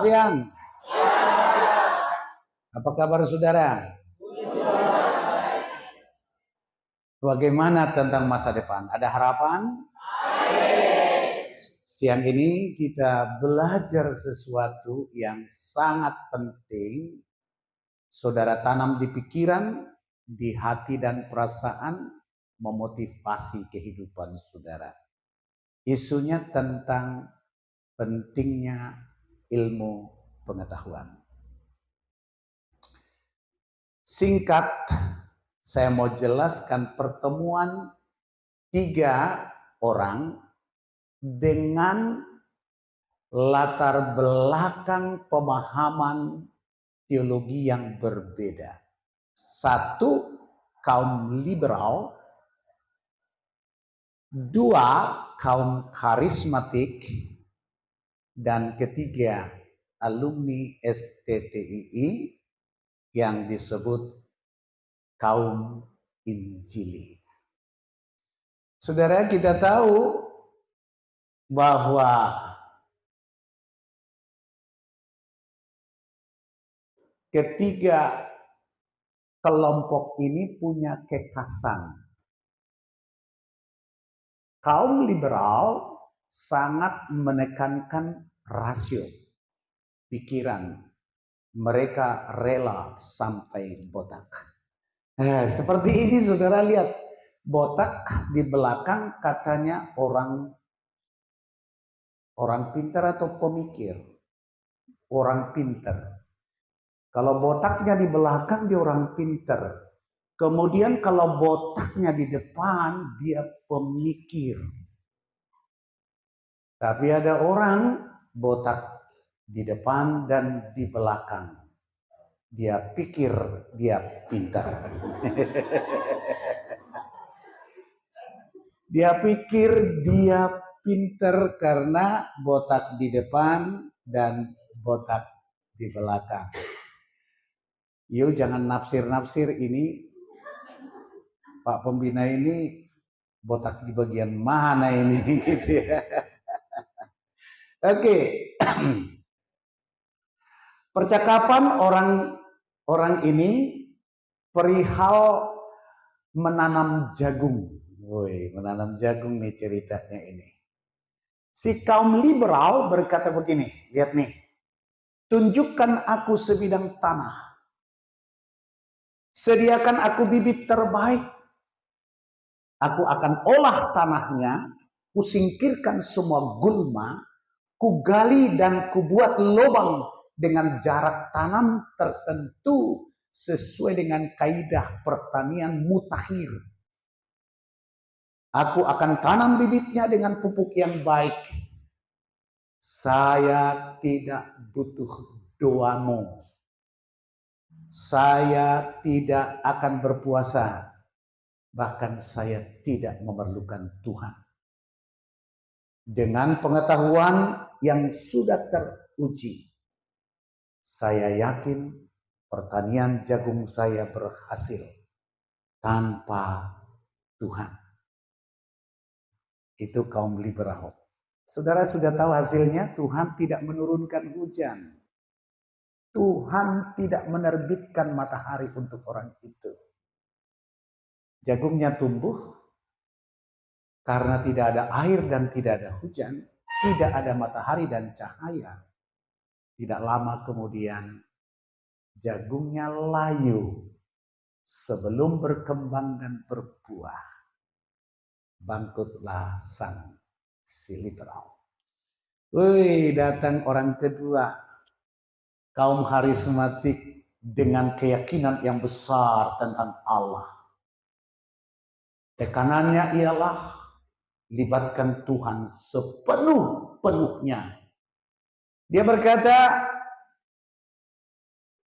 siang. Apa kabar saudara? Bagaimana tentang masa depan? Ada harapan? Siang ini kita belajar sesuatu yang sangat penting. Saudara tanam di pikiran, di hati dan perasaan, memotivasi kehidupan saudara. Isunya tentang pentingnya ilmu pengetahuan. Singkat, saya mau jelaskan pertemuan 3 orang dengan latar belakang pemahaman teologi yang berbeda. 1, kaum liberal. 2, kaum karismatik. Dan 3, alumni STTII yang disebut kaum Injili. Saudara, kita tahu bahwa ketiga kelompok ini punya kekhasan. Kaum liberal sangat menekankan rasio pikiran. Mereka rela sampai botak. Seperti ini saudara lihat. Botak di belakang katanya orang pintar atau pemikir. Orang pintar. Kalau botaknya di belakang dia orang pintar. Kemudian kalau botaknya di depan dia pemikir. Tapi ada orang botak di depan dan di belakang. Dia pikir dia pintar. Dia pikir dia pintar karena botak di depan dan botak di belakang. Yuk jangan nafsir-nafsir ini. Pak pembina ini botak di bagian mana ini gitu ya. Oke. Percakapan orang ini perihal menanam jagung. Woi, menanam jagung nih ceritanya ini. Si kaum liberal berkata begini, lihat nih. Tunjukkan aku sebidang tanah. Sediakan aku bibit terbaik. Aku akan olah tanahnya, kusingkirkan semua gulma, kugali dan kubuat lubang dengan jarak tanam tertentu sesuai dengan kaidah pertanian mutakhir. Aku akan tanam bibitnya dengan pupuk yang baik. Saya tidak butuh doamu. Saya tidak akan berpuasa. Bahkan saya tidak memerlukan Tuhan. Dengan pengetahuan yang sudah teruji, saya yakin pertanian jagung saya berhasil tanpa Tuhan. Itu kaum liberal. Saudara sudah tahu hasilnya, Tuhan tidak menurunkan hujan. Tuhan tidak menerbitkan matahari untuk orang itu. Jagungnya tumbuh karena tidak ada air dan tidak ada hujan, tidak ada matahari dan cahaya. Tidak lama kemudian jagungnya layu sebelum berkembang dan berbuah. Bangkrutlah sang si liberal. Wih, datang orang kedua, kaum karismatik dengan keyakinan yang besar tentang Allah. Tekanannya ialah libatkan Tuhan sepenuh-penuhnya. Dia berkata,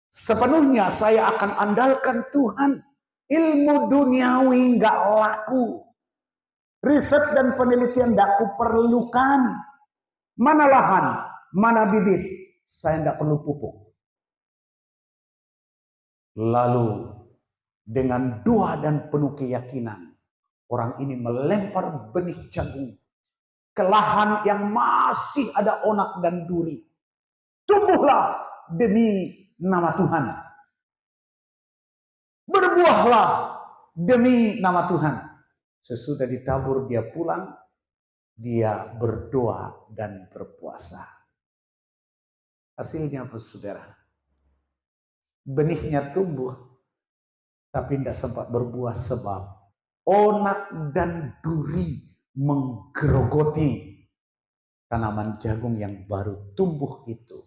sepenuhnya saya akan andalkan Tuhan. Ilmu duniawi nggak laku. Riset dan penelitian tidak aku perlukan. Mana lahan, mana bibit, saya tidak perlu pupuk. Lalu dengan doa dan penuh keyakinan, orang ini melempar benih jagung ke lahan yang masih ada onak dan duri. tumbuhlah demi nama Tuhan. Berbuahlah demi nama Tuhan. Sesudah ditabur dia pulang, dia berdoa dan berpuasa. Hasilnya apa saudara? Benihnya tumbuh, tapi tidak sempat berbuah sebab onak dan duri menggerogoti tanaman jagung yang baru tumbuh itu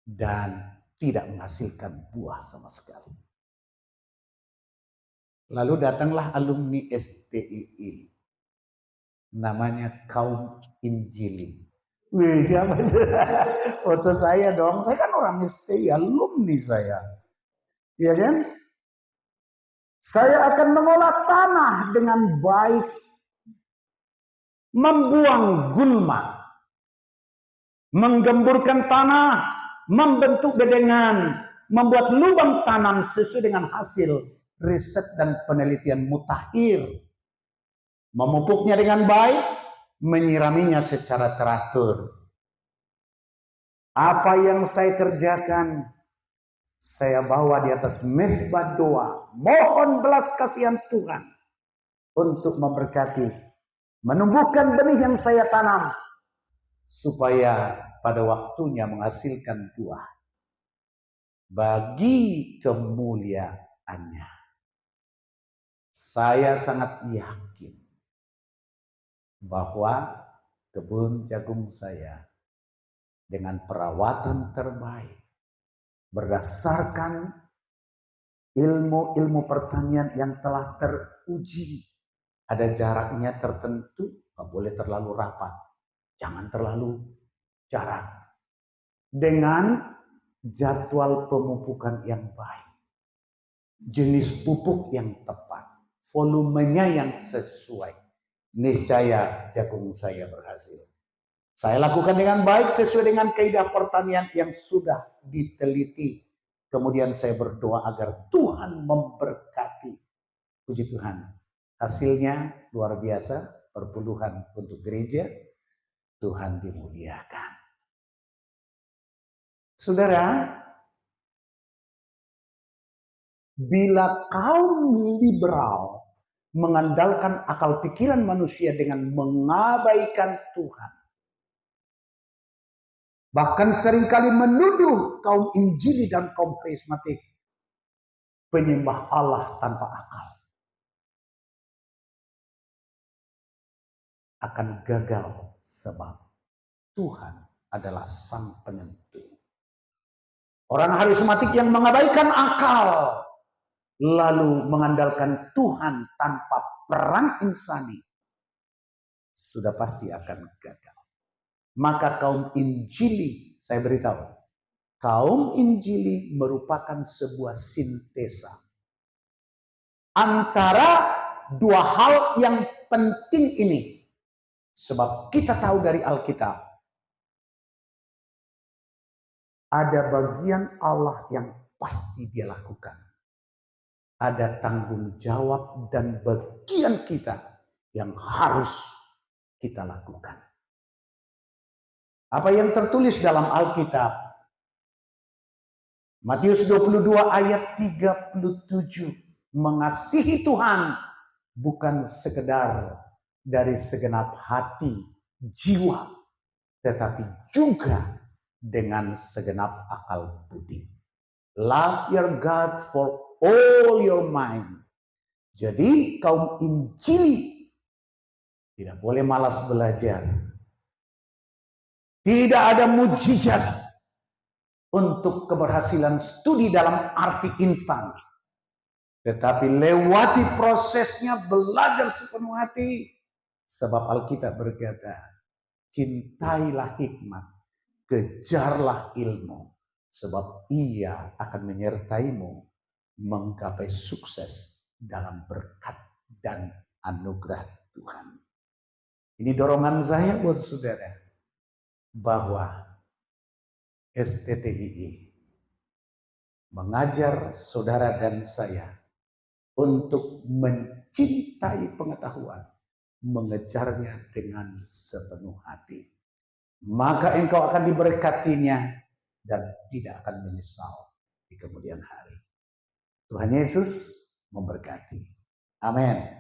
dan tidak menghasilkan buah sama sekali. Lalu datanglah alumni STII, namanya Kaum Injili. Wih, siapa itu? Foto saya dong, saya kan orang STII, alumni saya. Iya kan? Saya akan mengolah tanah dengan baik, membuang gulma, menggemburkan tanah, membentuk bedengan, membuat lubang tanam sesuai dengan hasil riset dan penelitian mutakhir, memupuknya dengan baik, menyiraminya secara teratur. Apa yang saya kerjakan, saya bawa di atas mezbah doa, mohon belas kasihan Tuhan untuk memberkati, menumbuhkan benih yang saya tanam, supaya pada waktunya menghasilkan buah bagi kemuliaannya. Saya sangat yakin bahwa kebun jagung saya dengan perawatan terbaik berdasarkan ilmu-ilmu pertanian yang telah teruji. Ada jaraknya tertentu, nggak boleh terlalu rapat, jangan terlalu jarak. Dengan jadwal pemupukan yang baik, jenis pupuk yang tepat, volumenya yang sesuai, niscaya jagung saya berhasil. Saya lakukan dengan baik sesuai dengan kaidah pertanian yang sudah diteliti. Kemudian saya berdoa agar Tuhan memberkati. Puji Tuhan. Hasilnya luar biasa, perpuluhan untuk gereja. Tuhan dimuliakan. Saudara, bila kaum liberal mengandalkan akal pikiran manusia dengan mengabaikan Tuhan, bahkan seringkali menuduh kaum Injili dan kaum karismatik penyembah Allah tanpa akal, akan gagal sebab Tuhan adalah sang penentu. Orang karismatik yang mengabaikan akal lalu mengandalkan Tuhan tanpa peran insani, sudah pasti akan gagal. Maka kaum Injili, saya beritahu, kaum Injili merupakan sebuah sintesa antara dua hal yang penting ini. Sebab kita tahu dari Alkitab, ada bagian Allah yang pasti dia lakukan. Ada tanggung jawab dan bagian kita yang harus kita lakukan. Apa yang tertulis dalam Alkitab? Matius 22 ayat 37. Mengasihi Tuhan bukan sekedar dari segenap hati, jiwa, tetapi juga dengan segenap akal budi. Love your God for all your mind. Jadi kaum Injili tidak boleh malas belajar. Tidak ada mujizat untuk keberhasilan studi dalam arti instan. Tetapi lewati prosesnya belajar sepenuh hati. Sebab Alkitab berkata, cintailah hikmat, kejarlah ilmu. Sebab ia akan menyertaimu menggapai sukses dalam berkat dan anugerah Tuhan. Ini dorongan saya buat saudara, bahwa STTII mengajar saudara dan saya untuk mencintai pengetahuan, mengejarnya dengan sepenuh hati. Maka engkau akan diberkatinya dan tidak akan menyesal di kemudian hari. Tuhan Yesus memberkati. Amin.